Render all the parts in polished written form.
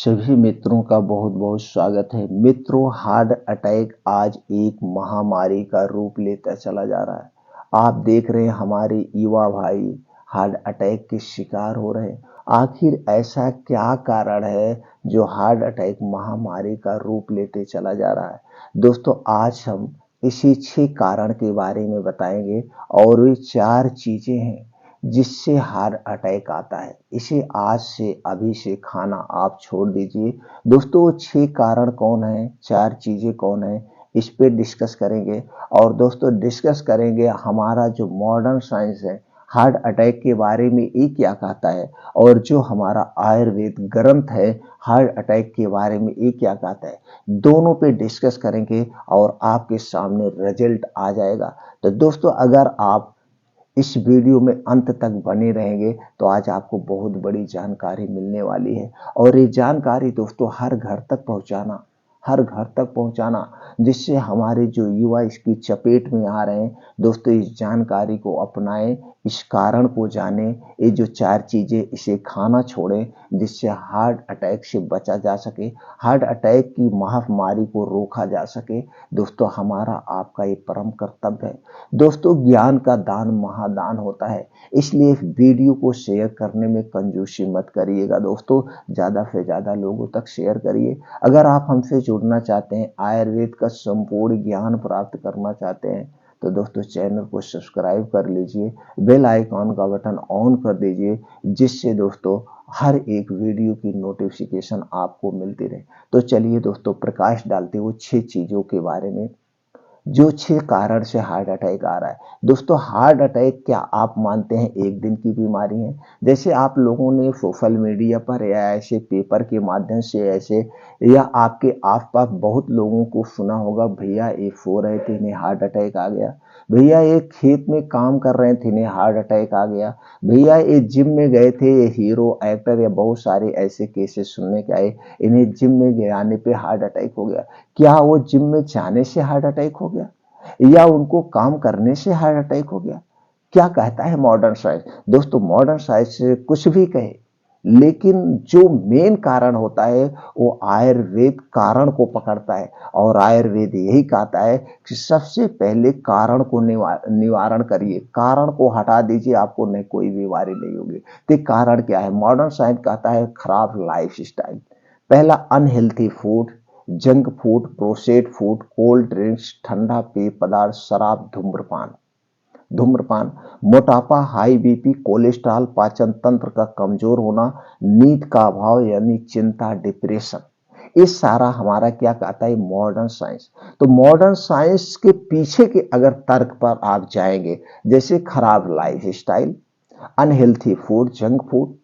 सभी मित्रों का बहुत बहुत स्वागत है। मित्रों, हार्ट अटैक आज एक महामारी का रूप लेता चला जा रहा है। आप देख रहे हैं हमारे युवा भाई हार्ट अटैक के शिकार हो रहे हैं। आखिर ऐसा क्या कारण है जो हार्ट अटैक महामारी का रूप लेते चला जा रहा है? दोस्तों, आज हम इसी 6 कारण के बारे में बताएंगे और वे 4 चीजें हैं जिससे हार्ट अटैक आता है। इसे आज से अभी से खाना आप छोड़ दीजिए। दोस्तों, 6 कारण कौन है, 4 चीजें कौन है, इस पे डिस्कस करेंगे। और दोस्तों, डिस्कस करेंगे हमारा जो मॉडर्न साइंस है हार्ट अटैक के बारे में ये क्या कहता है, और जो हमारा आयुर्वेद ग्रंथ है हार्ट अटैक के बारे में ये क्या कहता है। दोनों पे डिस्कस करेंगे और आपके सामने रिजल्ट आ जाएगा। तो दोस्तों, अगर आप इस वीडियो में अंत तक बने रहेंगे तो आज आपको बहुत बड़ी जानकारी मिलने वाली है। और ये जानकारी दोस्तों हर घर तक पहुंचाना जिससे हमारे जो युवा इसकी चपेट में आ रहे हैं, दोस्तों इस जानकारी को अपनाएं, इस कारण को जाने। ये जो 4 चीजें, इसे खाना छोड़ें जिससे हार्ट अटैक से बचा जा सके, हार्ट अटैक की महामारी को रोका जा सके। दोस्तों, हमारा आपका ये परम कर्तव्य है। दोस्तों, ज्ञान का दान महादान होता है, इसलिए इस वीडियो को शेयर करने में कंजूसी मत करिएगा। दोस्तों, ज़्यादा से ज़्यादा लोगों तक शेयर करिए। अगर आप हमसे जुड़ना चाहते हैं, आयुर्वेद का संपूर्ण ज्ञान प्राप्त करना चाहते हैं, तो दोस्तों चैनल को सब्सक्राइब कर लीजिए, बेल आइकॉन का बटन ऑन कर दीजिए, जिससे दोस्तों हर एक वीडियो की नोटिफिकेशन आपको मिलती रहे। तो चलिए दोस्तों, प्रकाश डालते हुए 6 चीज़ों के बारे में, जो 6 कारण से हार्ट अटैक आ रहा है। दोस्तों, हार्ट अटैक क्या आप मानते हैं एक दिन की बीमारी है? जैसे आप लोगों ने सोशल मीडिया पर या ऐसे पेपर के माध्यम से ऐसे या आपके आसपास बहुत लोगों को सुना होगा, भैया ये सो रहे थे इन्हें हार्ट अटैक आ गया, भैया ये खेत में काम कर रहे थे इन्हें हार्ट अटैक आ गया, भैया ये जिम में गए थे, ये हीरो एक्टर या बहुत सारे ऐसे केसेस सुनने के आए, इन्हें जिम में जाने पे हार्ट अटैक हो गया। क्या वो जिम में जाने से हार्ट अटैक हो गया या उनको काम करने से हार्ट अटैक हो गया? क्या कहता है मॉडर्न साइंस? दोस्तों, मॉडर्न साइंस कुछ भी कहे, लेकिन जो मेन कारण होता है वो आयुर्वेद कारण को पकड़ता है। और आयुर्वेद यही कहता है कि सबसे पहले कारण को निवारण करिए, कारण को हटा दीजिए, आपको नहीं कोई बीमारी नहीं होगी। तो कारण क्या है? मॉडर्न साइंस कहता है खराब लाइफ स्टाइल। पहला, unhealthy food, junk food, processed food, cold drinks, ठंडा पेय पदार्थ, शराब, धूम्रपान, मोटापा, हाई बीपी, कोलेस्ट्रॉल, पाचन तंत्र का कमजोर होना, नींद का अभाव यानी चिंता, डिप्रेशन, ये सारा हमारा क्या कहता है मॉडर्न साइंस। तो मॉडर्न साइंस के पीछे के अगर तर्क पर आप जाएंगे, जैसे खराब life style, unhealthy food, junk food,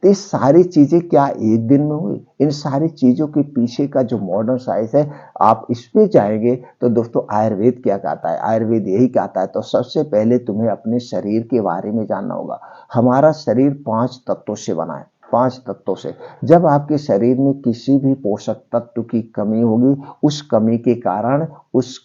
तो ये सारी चीजें क्या एक दिन में हुई? इन सारी चीजों के पीछे का जो मॉडर्न साइंस है, आप इस पे जाएंगे तो दोस्तों आयुर्वेद क्या कहता है? आयुर्वेद यही कहता है। तो सबसे पहले तुम्हें अपने शरीर के बारे में जानना होगा। हमारा शरीर 5 तत्वों से बना है, 5 तत्वों से। जब आपके शरीर में किसी भी पोषक तत्व की कमी होगी, उस कमी के कारण उस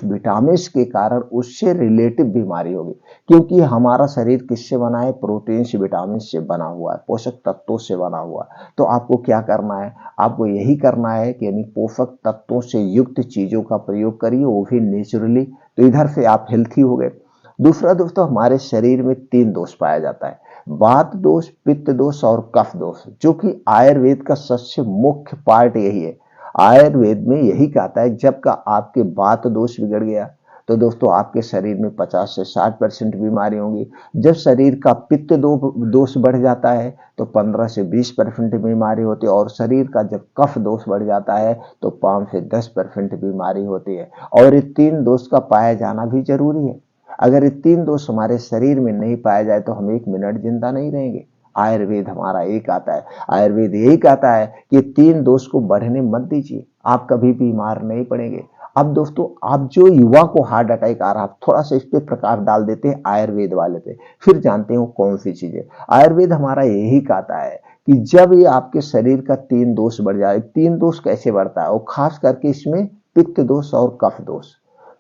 विटामिन के कारण उससे रिलेटिव बीमारी होगी। क्योंकि हमारा शरीर किससे बना है? प्रोटीन से, विटामिन से बना हुआ है, पोषक तत्वों से बना हुआ है। तो आपको क्या करना है? आपको यही करना है कि यानी पोषक तत्वों से युक्त चीजों का प्रयोग करिए, वो भी नेचुरली। तो इधर से आप हेल्थी हो गए। दूसरा दोस्तों, हमारे शरीर में 3 दोष पाया जाता है, वात दोष, पित्त दोष और कफ दोष, जो कि आयुर्वेद का सबसे मुख्य पार्ट यही है। आयुर्वेद में यही कहता है जब का आपके वात दोष बिगड़ गया तो दोस्तों आपके शरीर में 50 से 60% बीमारी होंगी। जब शरीर का पित्त दोष बढ़ जाता है तो 15 से 20% बीमारी होती है, और शरीर का जब कफ दोष बढ़ जाता है तो 5 से 10% बीमारी होती है। और ये 3 दोष का पाया जाना भी जरूरी है। अगर ये 3 दोष हमारे शरीर में नहीं पाया जाए तो हम 1 मिनट जिंदा नहीं रहेंगे। आयुर्वेद हमारा यही कहता है, आयुर्वेद यही कहता है कि 3 दोष को बढ़ने मत दीजिए, आप कभी बीमार नहीं पड़ेंगे। अब दोस्तों, आप जो युवा को हार्ट अटैक आ रहा है, थोड़ा सा इस पे प्रकाश डाल देते हैं आयुर्वेद वाले पे, फिर जानते हो कौन सी चीजें। आयुर्वेद हमारा यही कहता है कि जब ये आपके शरीर का 3 दोष बढ़ जाए, 3 दोष कैसे बढ़ता है, और खास करके इसमें पित्त दोष और कफ दोष।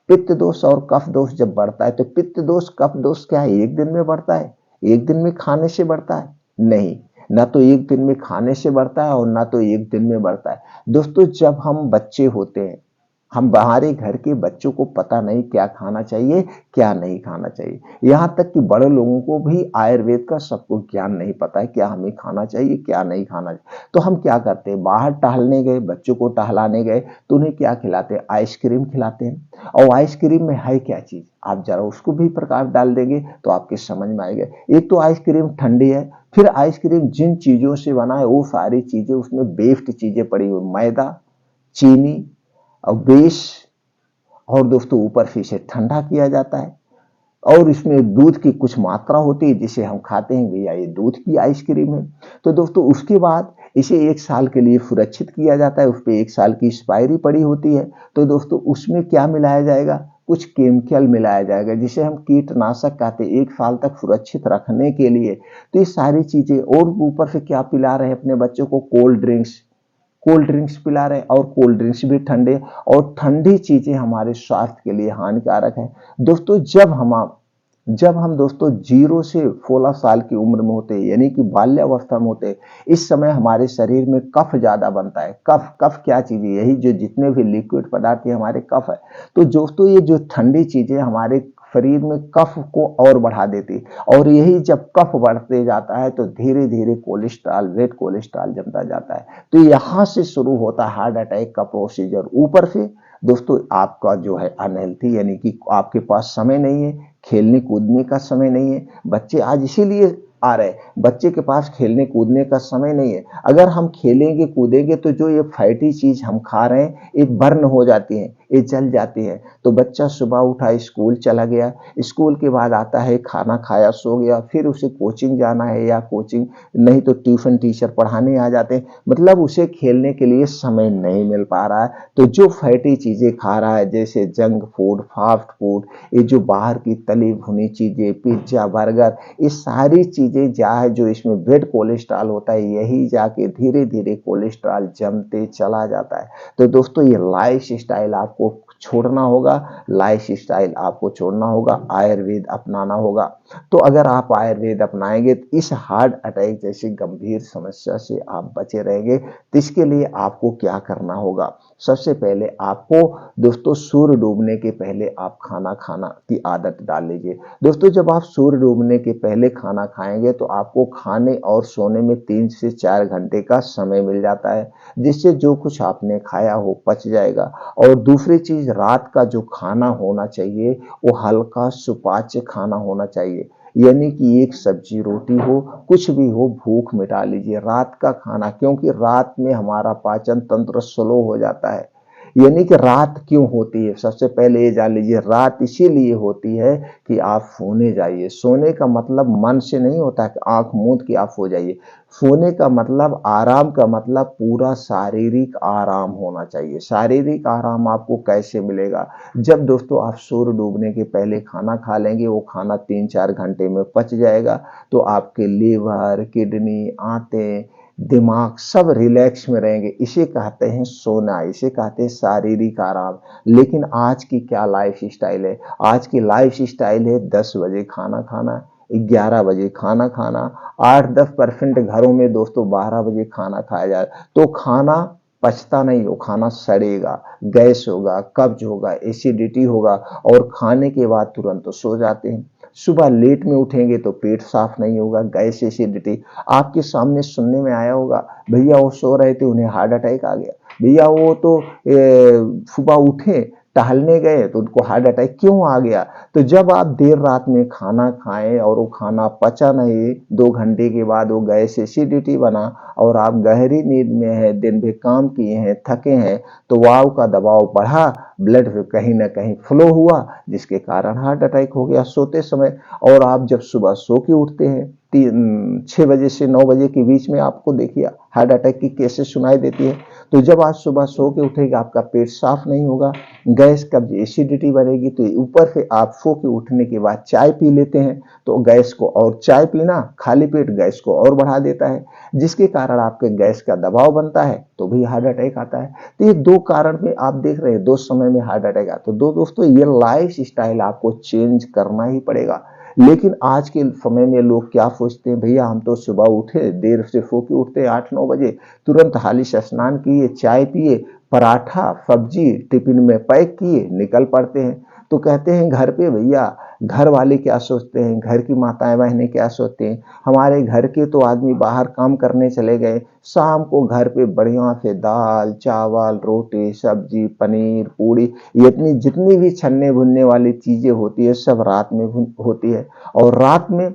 पित्त दोष और कफ दोष जब बढ़ता है तो पित्त दोष, कफ दोष क्या है, एक दिन में बढ़ता है? एक दिन में खाने से बढ़ता है? नहीं, ना तो एक दिन में खाने से बढ़ता है और ना तो एक दिन में बढ़ता है। दोस्तों जब हम बच्चे होते हैं, हम हमारे घर के बच्चों को पता नहीं क्या खाना चाहिए, क्या नहीं खाना चाहिए। यहाँ तक कि बड़े लोगों को भी आयुर्वेद का सबको ज्ञान नहीं पता है क्या हमें खाना चाहिए, क्या नहीं खाना चाहिए। तो हम क्या करते हैं, बाहर टहलने गए, बच्चों को टहलाने गए तो उन्हें क्या खिलाते हैं, आइसक्रीम खिलाते हैं। और आइसक्रीम में है क्या चीज, आप जरा उसको भी प्रकाश डाल देंगे तो आपके समझ में आएगा। एक तो आइसक्रीम ठंडी है, फिर आइसक्रीम जिन चीजों से बना है वो सारी चीजें उसमें बेस्ड चीजें पड़ी हुई, मैदा, चीनी और बेस, और दोस्तों ऊपर से इसे ठंडा किया जाता है और इसमें दूध की कुछ मात्रा होती है जिसे हम खाते हैं, भैया ये दूध की आइसक्रीम है। तो दोस्तों उसके बाद इसे 1 साल के लिए सुरक्षित किया जाता है, उस पर 1 साल की एक्सपायरी पड़ी होती है। तो दोस्तों उसमें क्या मिलाया जाएगा, कुछ केमिकल मिलाया जाएगा जिसे हम कीटनाशक कहते हैं, 1 साल तक सुरक्षित रखने के लिए। तो ये सारी चीजें, और ऊपर से क्या पिला रहे हैं अपने बच्चों को, कोल्ड ड्रिंक्स पिला रहे हैं, और कोल्ड ड्रिंक्स भी ठंडे, और ठंडी चीजें हमारे स्वास्थ्य के लिए हानिकारक है। दोस्तों जब हम दोस्तों 0 से 16 साल की उम्र में होते हैं, यानी कि बाल्यावस्था में होते हैं, इस समय हमारे शरीर में कफ ज्यादा बनता है। कफ कफ क्या चीज है, यही जो जितने भी लिक्विड पदार्थ है हमारे कफ है। तो दोस्तों ये जो ठंडी चीजें हमारे शरीर में कफ को और बढ़ा देती है, और यही जब कफ बढ़ते जाता है तो धीरे धीरे कोलेस्ट्रॉल, वेट कोलेस्ट्रॉल जमता जाता है। तो यहाँ से शुरू होता है हार्ट अटैक का प्रोसीजर। ऊपर से दोस्तों आपका जो है अनहेल्थी, यानी कि आपके पास समय नहीं है, खेलने कूदने का समय नहीं है। बच्चे आज इसीलिए आ रहे हैं, बच्चे के पास खेलने कूदने का समय नहीं है। अगर हम खेलेंगे कूदेंगे तो जो ये फैटी चीज हम खा रहे हैं ये बर्न हो जाती है, ये जल जाती है। तो बच्चा सुबह उठा, स्कूल चला गया, स्कूल के बाद आता है, खाना खाया, सो गया, फिर उसे कोचिंग जाना है, या कोचिंग नहीं तो ट्यूशन टीचर पढ़ाने आ जाते हैं, मतलब उसे खेलने के लिए समय नहीं मिल पा रहा है। तो जो फैटी चीजें खा रहा है, जैसे जंक फूड, फास्ट फूड, ये जो बाहर की तली भुनी चीजें, पिज्जा, बर्गर, ये सारी चीजें जो इसमें बेड कोलेस्ट्रॉल होता है, यही जाके धीरे धीरे कोलेस्ट्रॉल जमते चला जाता है। तो दोस्तों ये लाइफ स्टाइल आपको छोड़ना होगा, लाइफ स्टाइल आपको छोड़ना होगा, आयुर्वेद अपनाना होगा। तो अगर आप आयुर्वेद अपनाएंगे तो इस हार्ट अटैक जैसी गंभीर समस्या से आप बचे रहेंगे। तो इसके लिए आपको क्या करना होगा, सबसे पहले आपको दोस्तों सूर्य डूबने के पहले आप खाना खाना की आदत डाल लीजिए। दोस्तों जब आप सूर्य डूबने के पहले खाना खाएंगे तो आपको खाने और सोने में 3 से 4 घंटे का समय मिल जाता है, जिससे जो कुछ आपने खाया हो पच जाएगा। और दूसरी चीज, रात का जो खाना होना चाहिए वो हल्का सुपाच्य खाना होना चाहिए, यानी कि एक सब्जी रोटी हो, कुछ भी हो, भूख मिटा लीजिए रात का खाना, क्योंकि रात में हमारा पाचन तंत्र स्लो हो जाता है। यानी कि रात क्यों होती है, सबसे पहले ये जान लीजिए, रात इसीलिए होती है कि आप सोने जाइए। सोने का मतलब मन से नहीं होता कि आंख मूंद के आप सो जाइए। सोने का मतलब, आराम का मतलब पूरा शारीरिक आराम होना चाहिए। शारीरिक आराम आपको कैसे मिलेगा, जब दोस्तों आप सूर्य डूबने के पहले खाना खा लेंगे, वो खाना 3-4 घंटे में पच जाएगा, तो आपके लीवर, किडनी, आंतें, दिमाग सब रिलैक्स में रहेंगे। इसे कहते हैं सोना, इसे कहते हैं शारीरिक आराम। लेकिन आज की क्या लाइफ स्टाइल है, आज की लाइफ स्टाइल है 10 बजे खाना खाना, 11 बजे खाना खाना, 8-10% घरों में दोस्तों 12 बजे खाना खाया जाए, तो खाना पचता नहीं, हो खाना सड़ेगा, गैस होगा, कब्ज होगा, एसिडिटी होगा, और खाने के बाद तुरंत तो सो जाते हैं। सुबह लेट में उठेंगे तो पेट साफ नहीं होगा, गैस, एसिडिटी। आपके सामने सुनने में आया होगा, भैया वो सो रहे थे उन्हें हार्ट अटैक आ गया, भैया वो तो सुबह उठे, टहलने गए तो उनको हार्ट अटैक क्यों आ गया। तो जब आप देर रात में खाना खाएं और वो खाना पचा नहीं, 2 घंटे के बाद वो गैस, एसिडिटी बना, और आप गहरी नींद में हैं, दिन भर काम किए हैं, थके हैं, तो वायु का दबाव बढ़ा, ब्लड कहीं ना कहीं फ्लो हुआ, जिसके कारण हार्ट अटैक हो गया सोते समय। और आप जब सुबह सो के उठते हैं 6 बजे से 9 बजे के बीच में, आपको देखिए हार्ट अटैक की केसेस सुनाई देती है। तो जब आज सुबह सो के उठेगा, आपका पेट साफ नहीं होगा, गैस, कब्ज, एसिडिटी बनेगी। तो ऊपर से आप सो के उठने के बाद चाय पी लेते हैं, तो गैस को, और चाय पीना खाली पेट गैस को और बढ़ा देता है, जिसके कारण आपके गैस का दबाव बनता है, तो भी हार्ट अटैक आता है। तो ये 2 कारण में आप देख रहे हैं 2 समय में हार्ट अटैक आता है। तो दोस्तों ये लाइफ स्टाइल आपको चेंज करना ही पड़ेगा। लेकिन आज के समय में लोग क्या सोचते हैं, भैया हम तो सुबह उठे, देर से सो के उठते 8-9 बजे, तुरंत हाली से स्नान किए, चाय पिए, पराठा सब्जी टिफिन में पैक किए, निकल पड़ते हैं। तो कहते हैं घर पे भैया घर वाले क्या सोचते हैं, घर की माताएं बहनें क्या सोचते हैं, हमारे घर के तो आदमी बाहर काम करने चले गए, शाम को घर पे बढ़िया से दाल चावल रोटी सब्जी पनीर पूड़ी, ये इतनी जितनी भी छन्ने भुनने वाली चीजें होती है सब रात में होती है। और रात में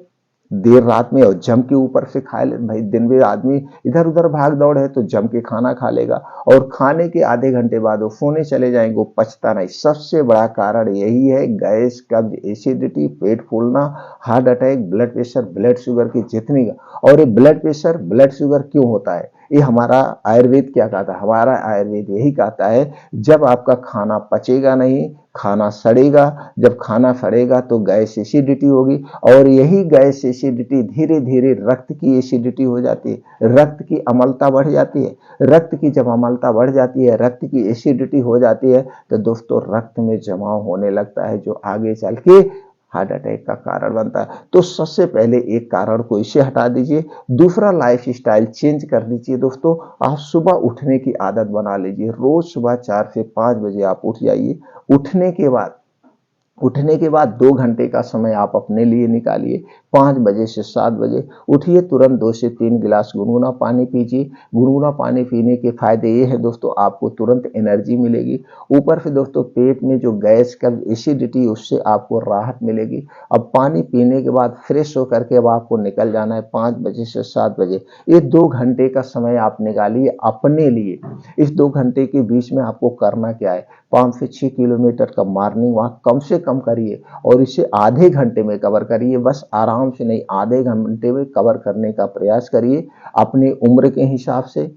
देर रात में और जम के ऊपर से खा ले भाई, दिन में आदमी इधर उधर भाग दौड़ है तो जम के खाना खा लेगा, और खाने के आधे घंटे बाद वो सोने चले जाएंगे, वो पचता नहीं। सबसे बड़ा कारण यही है, गैस कब्ज एसिडिटी पेट फूलना, heart attack, blood pressure blood sugar की जितनी। और ये ब्लड प्रेशर ब्लड शुगर क्यों होता है, ये हमारा आयुर्वेद क्या कहता है, हमारा आयुर्वेद यही कहता है, जब आपका खाना पचेगा नहीं, खाना सड़ेगा, जब खाना सड़ेगा तो गैस एसिडिटी होगी, और यही गैस एसिडिटी धीरे धीरे रक्त की एसिडिटी हो जाती है, रक्त की अम्लता बढ़ जाती है, रक्त की जब अम्लता बढ़ जाती है, रक्त की एसिडिटी हो जाती है, तो दोस्तों रक्त में जमाव होने लगता है, जो आगे चल के हार्ट अटैक का कारण बनता है। तो सबसे पहले एक कारण को इसे हटा दीजिए, दूसरा लाइफ स्टाइल चेंज कर दीजिए दोस्तों, आप सुबह उठने की आदत बना लीजिए, रोज सुबह 4 से 5 बजे आप उठ जाइए। उठने के बाद उठने के बाद 2 घंटे का समय आप अपने लिए निकालिए, 5 बजे से 7 बजे उठिए, तुरंत 2 से 3 गिलास गुनगुना पानी पीजिए। गुनगुना पानी पीने के फायदे ये हैं दोस्तों, आपको तुरंत एनर्जी मिलेगी, ऊपर से दोस्तों पेट में जो गैस का एसिडिटी उससे आपको राहत मिलेगी। अब पानी पीने के बाद फ्रेश होकर के अब आपको निकल जाना है 5 बजे से 7 बजे, ये 2 घंटे का समय आप निकालिए अपने लिए। इस 2 घंटे के बीच में आपको करना क्या है, 5 से 6 किलोमीटर का मॉर्निंग वॉक कम से कम करिए, और इसे आधे घंटे में कवर करिए, बस आराम से नहीं, आधे घंटे में कवर करने का प्रयास करिए, अपनी उम्र के हिसाब से,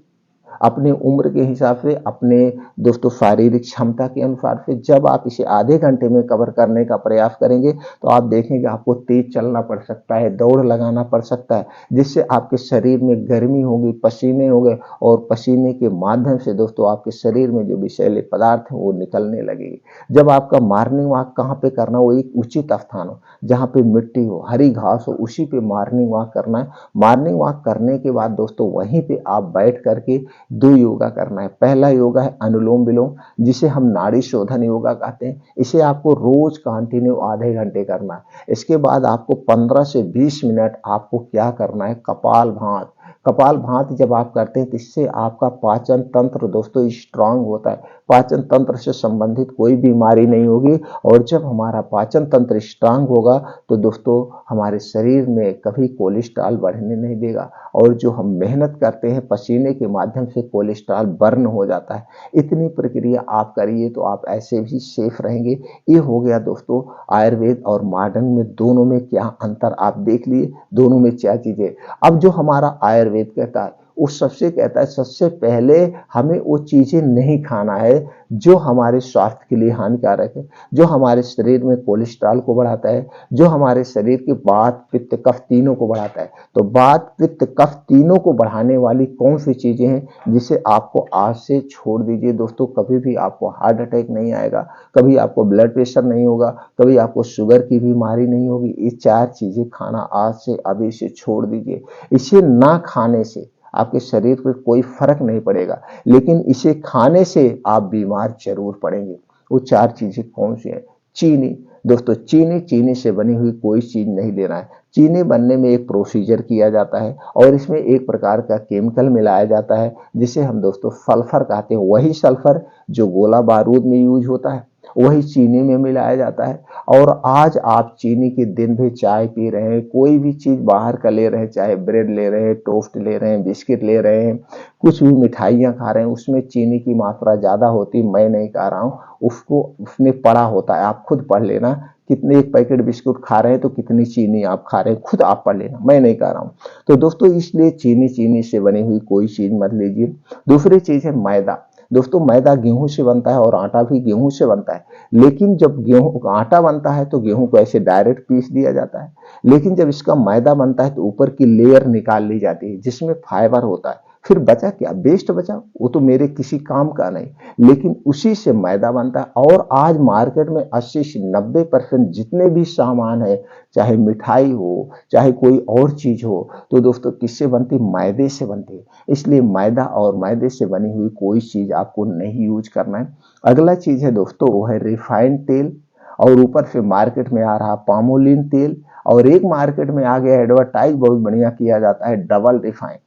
अपने उम्र के हिसाब से, अपने दोस्तों शारीरिक क्षमता के अनुसार से। जब आप इसे आधे घंटे में कवर करने का प्रयास करेंगे तो आप देखेंगे आपको तेज चलना पड़ सकता है, दौड़ लगाना पड़ सकता है, जिससे आपके शरीर में गर्मी होगी, पसीने होंगे, और पसीने के माध्यम से दोस्तों आपके शरीर में जो विषैले पदार्थ हैं वो निकलने लगेगी। जब आपका मॉर्निंग वॉक कहाँ पे करना हो, एक उचित स्थान हो जहाँ पे मिट्टी हो, हरी घास हो, उसी पे मॉर्निंग वॉक करना है। मॉर्निंग वॉक करने के बाद दोस्तों वहीं पे आप बैठ करके 2 योगा करना है। पहला योगा है अनुलोम विलोम, जिसे हम नाड़ी शोधन योगा कहते हैं, इसे आपको रोज कंटिन्यू आधे घंटे करना है। इसके बाद आपको 15 से 20 मिनट आपको क्या करना है, कपाल भात। कपाल भात जब आप करते हैं तो इससे आपका पाचन तंत्र दोस्तों स्ट्रांग होता है, पाचन तंत्र से संबंधित कोई बीमारी नहीं होगी, और जब हमारा पाचन तंत्र स्ट्रांग होगा तो दोस्तों हमारे शरीर में कभी कोलेस्ट्रॉल बढ़ने नहीं देगा, और जो हम मेहनत करते हैं पसीने के माध्यम से कोलेस्ट्रॉल बर्न हो जाता है। इतनी प्रक्रिया आप करिए तो आप ऐसे भी सेफ रहेंगे। ये हो गया दोस्तों आयुर्वेद और मॉडर्न में दोनों में क्या अंतर आप देख लिए, दोनों में क्या चीजें। अब जो हमारा आयुर्वेद कहता है वो सबसे कहता है सबसे पहले हमें वो चीजें नहीं खाना है जो हमारे स्वास्थ्य के लिए हानिकारक है, जो हमारे शरीर में कोलेस्ट्रॉल को बढ़ाता है, जो हमारे शरीर की वात पित्त कफ तीनों को बढ़ाता है। तो वात पित्त कफ तीनों को बढ़ाने वाली कौन सी चीजें हैं जिसे आपको आज से छोड़ दीजिए दोस्तों, कभी भी आपको हार्ट अटैक नहीं आएगा, कभी आपको ब्लड प्रेशर नहीं होगा, कभी आपको शुगर की बीमारी नहीं होगी। ये 4 चीजें खाना आज से अभी से छोड़ दीजिए। इसे ना खाने से आपके शरीर पर कोई फर्क नहीं पड़ेगा, लेकिन इसे खाने से आप बीमार जरूर पड़ेंगे। वो 4 चीजें कौन सी हैं, चीनी दोस्तों, चीनी से बनी हुई कोई चीज नहीं लेना है। चीनी बनने में एक प्रोसीजर किया जाता है, और इसमें एक प्रकार का केमिकल मिलाया जाता है जिसे हम दोस्तों सल्फर कहते हैं। वही सल्फर जो गोला बारूद में यूज होता है वही चीनी में मिलाया जाता है। और आज आप चीनी के दिन भी चाय पी रहे हैं, कोई भी चीज बाहर का ले रहे हैं, चाहे ब्रेड ले रहे हैं, टोस्ट ले रहे हैं, बिस्किट ले रहे हैं, कुछ भी मिठाइयाँ खा रहे हैं, उसमें चीनी की मात्रा ज्यादा होती, मैं नहीं कह रहा हूँ, उसको उसमें पढ़ा होता है, आप खुद पढ़ लेना, कितने एक पैकेट बिस्कुट खा रहे हैं तो कितनी चीनी आप खा रहे हैं, खुद आप पढ़ लेना, मैं नहीं कह रहा हूँ। तो दोस्तों इसलिए चीनी से बनी हुई कोई चीज मत लीजिए। दूसरी चीज है मैदा दोस्तों, मैदा गेहूं से बनता है और आटा भी गेहूं से बनता है, लेकिन जब गेहूं आटा बनता है तो गेहूं को ऐसे डायरेक्ट पीस दिया जाता है, लेकिन जब इसका मैदा बनता है तो ऊपर की लेयर निकाल ली जाती है जिसमें फाइबर होता है। फिर बचा क्या, वेस्ट बचा, वो तो मेरे किसी काम का नहीं, लेकिन उसी से मैदा बनता है। और आज मार्केट में 80 से 90% जितने भी सामान है, चाहे मिठाई हो, चाहे कोई और चीज हो, तो दोस्तों किससे बनती, मैदे से बनती है। इसलिए मैदा और मैदे से बनी हुई कोई चीज आपको नहीं यूज करना है। अगला चीज है दोस्तों, वो है रिफाइंड तेल, और ऊपर से मार्केट में आ रहा पामोलिन तेल, और एक मार्केट में आ गया एडवर्टाइज बहुत बढ़िया किया जाता है डबल रिफाइन,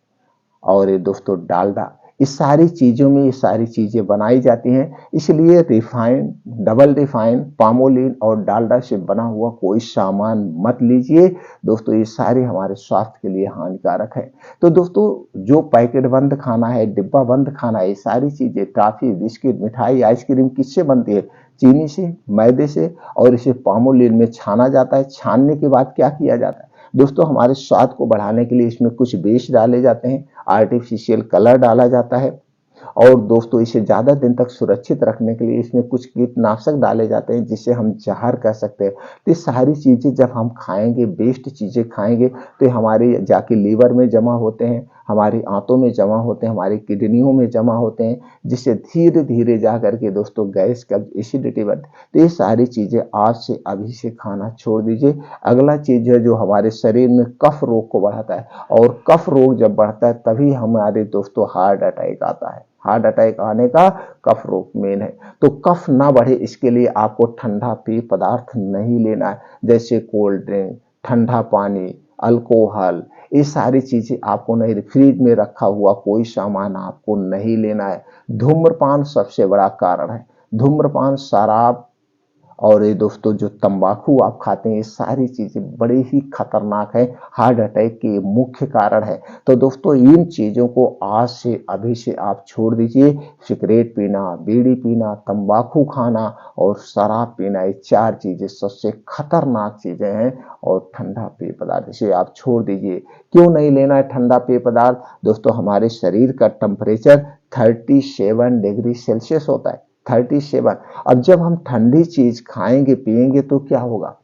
और ये दोस्तों डालडा। इस सारी चीजों में ये सारी चीजें बनाई जाती हैं, इसलिए रिफाइन, डबल रिफाइन, पामोलिन और डालडा से बना हुआ कोई सामान मत लीजिए दोस्तों, ये सारे हमारे स्वास्थ्य के लिए हानिकारक है। तो दोस्तों जो पैकेट बंद खाना है, डिब्बा बंद खाना है, ये सारी चीजें टॉफी, बिस्किट, मिठाई, आइसक्रीम किससे बनती है, चीनी से, मैदे से, और इसे पामोलिन में छाना जाता है। छानने के बाद क्या किया जाता है दोस्तों, हमारे स्वाद को बढ़ाने के लिए इसमें कुछ बेस डाले जाते हैं, आर्टिफिशियल कलर डाला जाता है, और दोस्तों इसे ज्यादा दिन तक सुरक्षित रखने के लिए इसमें कुछ कीटनाशक डाले जाते हैं, जिसे हम जहर कह सकते हैं। तो ये सारी चीजें जब हम खाएंगे, बेस्ट चीजें खाएंगे, तो हमारे जाके लीवर में जमा होते हैं, हमारी आंतों में जमा होते हैं, हमारी किडनियों में जमा होते हैं, जिससे धीरे धीरे जा करके दोस्तों गैस, कब्ज, एसिडिटी बढ़ती। तो ये सारी चीजें आज से अभी से खाना छोड़ दीजिए। अगला चीज है जो हमारे शरीर में कफ रोग को बढ़ाता है, और कफ रोग जब बढ़ता है तभी हमारे दोस्तों हार्ट अटैक आता है। हार्ट अटैक आने का कफ रोग मेन है। तो कफ ना बढ़े इसके लिए आपको ठंडा पेय पदार्थ नहीं लेना है, जैसे कोल्ड ड्रिंक, ठंडा पानी, अल्कोहल, ये सारी चीजें आपको नहीं, फ्रिज में रखा हुआ कोई सामान आपको नहीं लेना है। धूम्रपान सबसे बड़ा कारण है, धूम्रपान, शराब, और ये दोस्तों जो तंबाकू आप खाते हैं, ये सारी चीजें बड़ी ही खतरनाक है, हार्ट अटैक के मुख्य कारण है। तो दोस्तों इन चीजों को आज से अभी से आप छोड़ दीजिए। सिगरेट पीना, बीड़ी पीना, तंबाकू खाना और शराब पीना, ये चार चीजें सबसे खतरनाक चीजें हैं। और ठंडा पेय पदार्थ इसे आप छोड़ दीजिए। क्यों नहीं लेना है ठंडा पेय पदार्थ दोस्तों, हमारे शरीर का टेम्परेचर 37 डिग्री सेल्सियस होता है, 37। अब जब हम ठंडी चीज खाएंगे पिएंगे तो क्या होगा,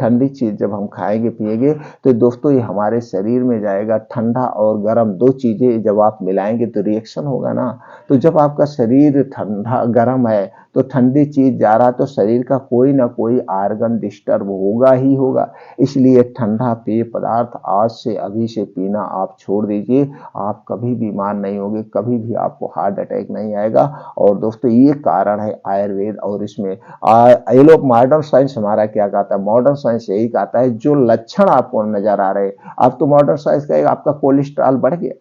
ठंडी चीज जब हम खाएंगे पिएंगे तो दोस्तों ये हमारे शरीर में जाएगा। ठंडा और गर्म दो चीजें जब आप मिलाएंगे तो रिएक्शन होगा ना। तो जब आपका शरीर ठंडा गर्म है तो ठंडी चीज जा रहा, तो शरीर का कोई ना कोई आर्गन डिस्टर्ब होगा ही होगा। इसलिए ठंडा पेय पदार्थ आज से अभी से पीना आप छोड़ दीजिए। आप कभी बीमार नहीं होंगे, कभी भी आपको हार्ट अटैक नहीं आएगा। और दोस्तों ये कारण है आयुर्वेद, और इसमें ये लोग मॉडर्न साइंस हमारा क्या कहता है, मॉडर्न साइंस यही कहता है जो लक्षण आपको नजर आ रहे, अब तो मॉडर्न साइंस कहेगा आपका कोलेस्ट्रॉल बढ़ गया,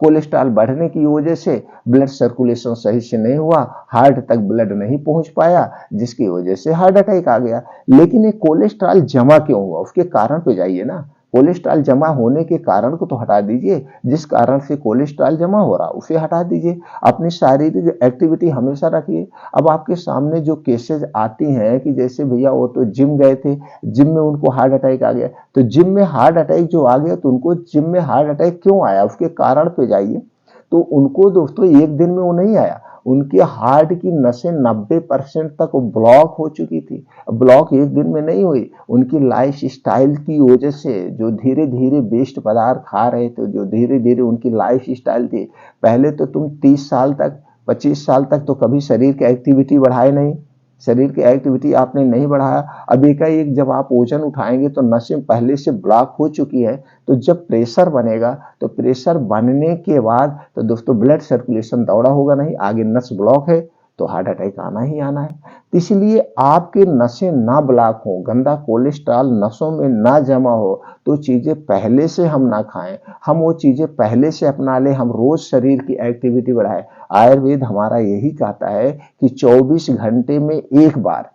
कोलेस्ट्रॉल बढ़ने की वजह से ब्लड सर्कुलेशन सही से नहीं हुआ, हार्ट तक ब्लड नहीं पहुंच पाया, जिसकी वजह से हार्ट अटैक आ गया। लेकिन ये कोलेस्ट्रॉल जमा क्यों हुआ, उसके कारण पे जाइए ना। कोलेस्ट्रॉल जमा होने के कारण को तो हटा दीजिए, जिस कारण से कोलेस्ट्रॉल जमा हो रहा उसे हटा दीजिए। अपनी शारीरिक एक्टिविटी हमेशा रखिए। अब आपके सामने जो केसेस आती हैं कि जैसे भैया वो तो जिम गए थे, जिम में उनको हार्ट अटैक आ गया, तो जिम में हार्ट अटैक जो आ गया तो उनको जिम में हार्ट अटैक क्यों आया, उसके कारण पे जाइए। तो उनको दोस्तों एक दिन में वो नहीं आया, उनके हार्ट की नसें 90% तक ब्लॉक हो चुकी थी। ब्लॉक एक दिन में नहीं हुई, उनकी लाइफ स्टाइल की वजह से, जो धीरे धीरे बेस्ट पदार्थ खा रहे थे, जो धीरे धीरे उनकी लाइफ स्टाइल थी। पहले तो तुम 30 साल तक, 25 साल तक तो कभी शरीर की एक्टिविटी बढ़ाए नहीं, शरीर की एक्टिविटी आपने नहीं बढ़ाया। अब एकाएक जब आप वजन उठाएंगे तो नसें पहले से ब्लॉक हो चुकी है, तो जब प्रेशर बनेगा, तो प्रेशर बनने के बाद तो दोस्तों ब्लड सर्कुलेशन दौड़ा होगा नहीं, आगे नस ब्लॉक है, तो हार्ट अटैक आना ही आना है। तो इसलिए आपके नसें ना ब्लॉक हो, गंदा कोलेस्ट्रॉल नसों में ना जमा हो, तो चीजें पहले से हम ना खाएं, हम वो चीजें पहले से अपना लें, हम रोज शरीर की एक्टिविटी बढ़ाएं। आयुर्वेद हमारा यही कहता है कि 24 घंटे में एक बार,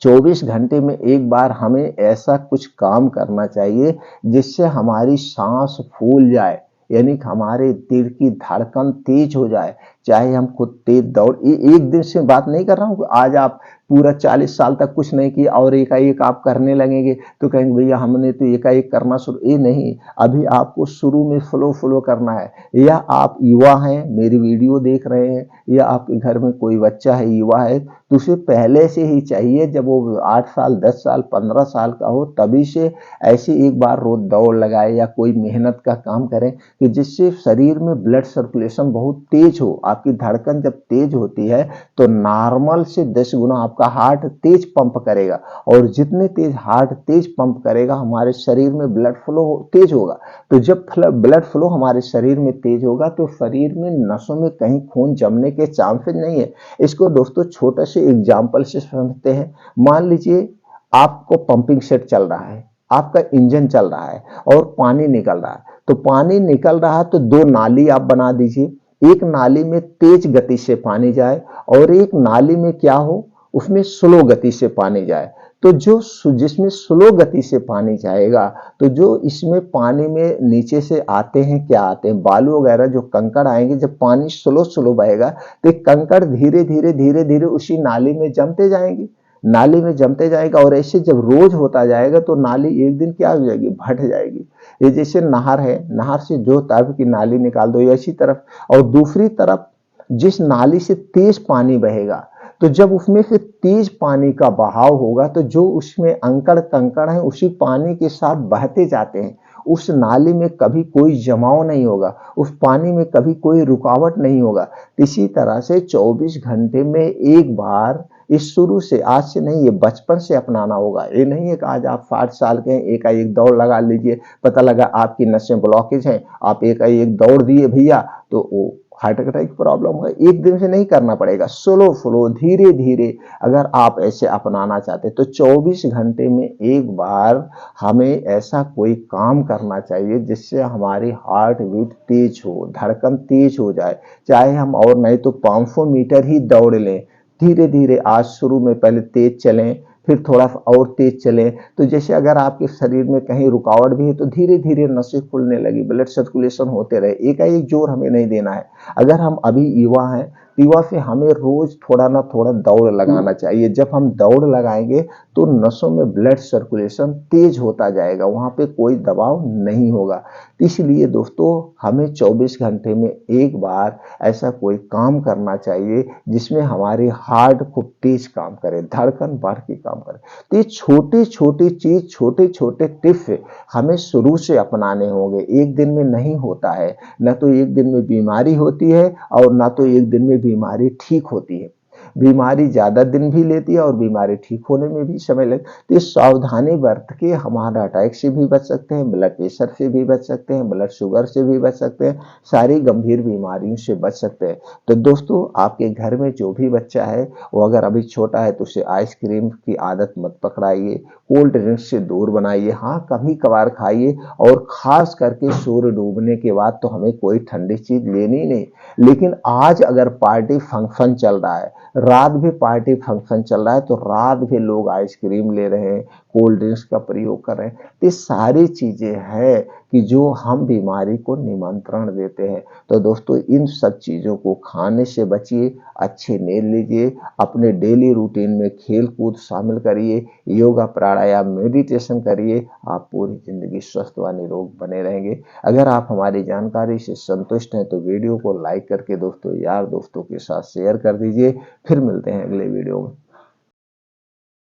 24 घंटे में एक बार हमें ऐसा कुछ काम करना चाहिए जिससे हमारी सांस फूल जाए, यानी कि हमारे दिल की धड़कन तेज हो जाए। चाहे हम खुद तेज दौड़, एक दिन से बात नहीं कर रहा हूँ आज आप पूरा 40 साल तक कुछ नहीं किया और एकाएक आप करने लगेंगे तो कहेंगे भैया हमने तो एकाएक करना शुरू, ये नहीं, अभी आपको शुरू में फ्लो फ्लो करना है। या आप युवा हैं, मेरी वीडियो देख रहे हैं, या आपके घर में कोई बच्चा है युवा है, तो उसे पहले से ही चाहिए, जब वो 8 साल 10 साल 15 साल का हो तभी से ऐसे एक बार रोज दौड़ लगाए या कोई मेहनत का काम करें कि जिससे शरीर में ब्लड सर्कुलेशन बहुत तेज हो। आपकी धड़कन जब तेज होती है तो नॉर्मल से 10 गुना आपका हार्ट तेज पंप करेगा, और जितने तेज हार्ट तेज पंप करेगा हमारे शरीर में ब्लड फ्लो तेज होगा। तो जब ब्लड फ्लो हमारे शरीर में तेज होगा तो शरीर में नसों में कहीं खून जमने के चांसेस नहीं है। इसको दोस्तों छोटे से एग्जाम्पल से समझते हैं। मान लीजिए आपको पंपिंग सेट चल रहा है, आपका इंजन चल रहा है और पानी निकल रहा है, तो पानी निकल रहा है तो दो नाली आप बना दीजिए, एक नाली में तेज गति से पानी जाए और एक नाली में क्या हो, उसमें स्लो गति से पानी जाए। तो जो जिसमें स्लो गति से पानी जाएगा, तो जो इसमें पानी में नीचे से आते हैं, क्या आते हैं, बालू वगैरह जो कंकड़ आएंगे, जब पानी स्लो स्लो बहेगा तो कंकड़ धीरे धीरे धीरे धीरे उसी नाली में जमते जाएंगे, नाली में जमते जाएगा, और ऐसे जब रोज होता जाएगा तो नाली एक दिन क्या हो जाएगी, फट जाएगी। ये जैसे नहर है, नहर से जो तरफ की नाली निकाल दो ऐसी तरफ, और दूसरी तरफ जिस नाली से तेज पानी बहेगा, तो जब उसमें से तेज पानी का बहाव होगा तो जो उसमें अंकड़ कंकड़ है उसी पानी के साथ बहते जाते हैं। उस नाली में कभी कोई जमाव नहीं होगा, उस पानी में कभी कोई रुकावट नहीं होगा। इसी तरह से 24 घंटे में एक बार, इस शुरू से, आज से नहीं, ये बचपन से अपनाना होगा। ये नहीं है कि आज आप 60 साल के हैं एकाएक दौड़ लगा लीजिए, पता लगा आपकी नसें ब्लॉकेज हैं, आप एकाएक दौड़ दिए भैया तो वो हार्ट अटैक की प्रॉब्लम है। एक दिन से नहीं करना पड़ेगा, स्लो फ्लो धीरे धीरे अगर आप ऐसे अपनाना चाहते तो 24 घंटे में एक बार हमें ऐसा कोई काम करना चाहिए जिससे हमारी हार्ट बीट तेज हो, धड़कन तेज हो जाए। चाहे हम और नहीं तो 500 मीटर ही दौड़ लें, धीरे धीरे, आज शुरू में पहले तेज चलें, फिर थोड़ा और तेज चलें। तो जैसे अगर आपके शरीर में कहीं रुकावट भी है तो धीरे धीरे नसें खुलने लगी, ब्लड सर्कुलेशन होते रहे, एकाएक जोर हमें नहीं देना है। अगर हम अभी युवा हैं, युवा से हमें रोज थोड़ा ना थोड़ा दौड़ लगाना चाहिए। जब हम दौड़ लगाएंगे तो नसों में ब्लड सर्कुलेशन तेज होता जाएगा, वहां पे कोई दबाव नहीं होगा। इसलिए दोस्तों हमें 24 घंटे में एक बार ऐसा कोई काम करना चाहिए जिसमें हमारी हार्ट खूब तेज काम करे, धड़कन बढ़ के काम करे। तो ये छोटी छोटी चीज, छोटे छोटे टिप्स हमें शुरू से अपनाने होंगे। एक दिन में नहीं होता है, न तो एक दिन में बीमारी होती है और न तो एक दिन में बीमारी ठीक होती है। बीमारी ज्यादा दिन भी लेती है और बीमारी ठीक होने में भी समय लगता है। तो सावधानी बरत के हम हार्ट अटैक से भी बच सकते हैं, ब्लड प्रेशर से भी बच सकते हैं, ब्लड शुगर से भी बच सकते हैं, सारी गंभीर बीमारियों से बच सकते हैं। तो दोस्तों आपके घर में जो भी बच्चा है वो अगर अभी छोटा है तो उसे आइसक्रीम की आदत मत पकड़ाइए, कोल्ड ड्रिंक्स से दूर बनाइए। हाँ कभी कभार खाइए, और खास करके सूर्य डूबने के बाद तो हमें कोई ठंडी चीज लेनी नहीं। लेकिन आज अगर पार्टी फंक्शन चल रहा है, रात भी पार्टी फंक्शन चल रहा है, तो रात भी लोग आइसक्रीम ले रहे हैं, कोल्ड ड्रिंक्स का प्रयोग कर रहे हैं। ये सारी चीजें हैं कि जो हम बीमारी को निमंत्रण देते हैं। तो दोस्तों इन सब चीजों को खाने से बचिए, अच्छी नींद लीजिए, अपने डेली रूटीन में खेल कूद शामिल करिए, योगा प्राणायाम मेडिटेशन करिए। आप पूरी जिंदगी स्वस्थ व निरोग बने रहेंगे। अगर आप हमारी जानकारी से संतुष्ट हैं तो वीडियो को लाइक करके दोस्तों यार दोस्तों के साथ शेयर कर दीजिए। फिर मिलते हैं अगले वीडियो में।